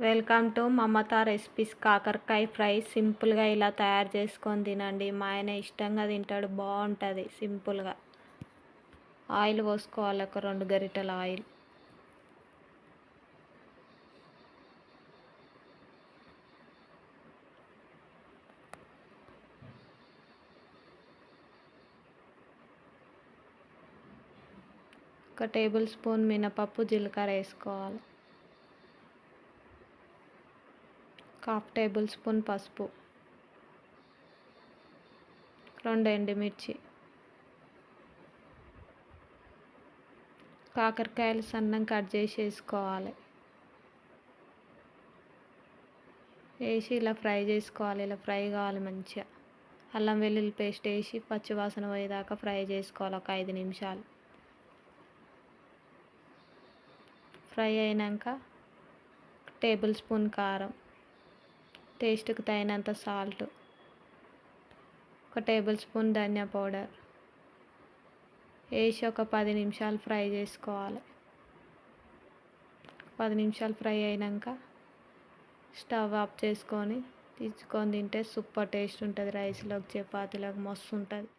Welcome to Mamata recipes. కాకరకాయ fry సింపుల్గా ఇలా తయారు చేసుకొని తినండి. మా ఆయన ఇష్టంగా తింటాడు, బాగుంటుంది సింపుల్గా. ఆయిల్ పోసుకోవాలి, ఒక 2 గరిటెల ఆయిల్. ఒక టేబుల్ స్పూన్ మినపప్పు, జీలకర్ర వేసుకోవాలి. 1/2 టేబుల్ స్పూన్ పసుపు, 2 ఎండుమిర్చి. కాకరకాయలు సన్నంగా కట్ చేసి వేసుకోవాలి. వేసి ఇలా ఫ్రై చేసుకోవాలి. ఇలా ఫ్రై కావాలి మంచిగా. అల్లం వెల్లుల్లి పేస్ట్ వేసి పచ్చివాసన పోయేదాకా ఫ్రై చేసుకోవాలి, ఒక 5 నిమిషాలు. ఫ్రై అయినాక టేబుల్ స్పూన్ కారం, టేస్ట్కి తగినంత సాల్ట్, ఒక టేబుల్ స్పూన్ ధనియా పౌడర్ వేసి ఒక 10 నిమిషాలు ఫ్రై చేసుకోవాలి. 10 నిమిషాలు ఫ్రై అయినాక స్టవ్ ఆఫ్ చేసుకొని తీసుకొని తింటే సూపర్ టేస్ట్ ఉంటుంది. రైస్లోకి, చపాతీలోకి మస్తు ఉంటుంది.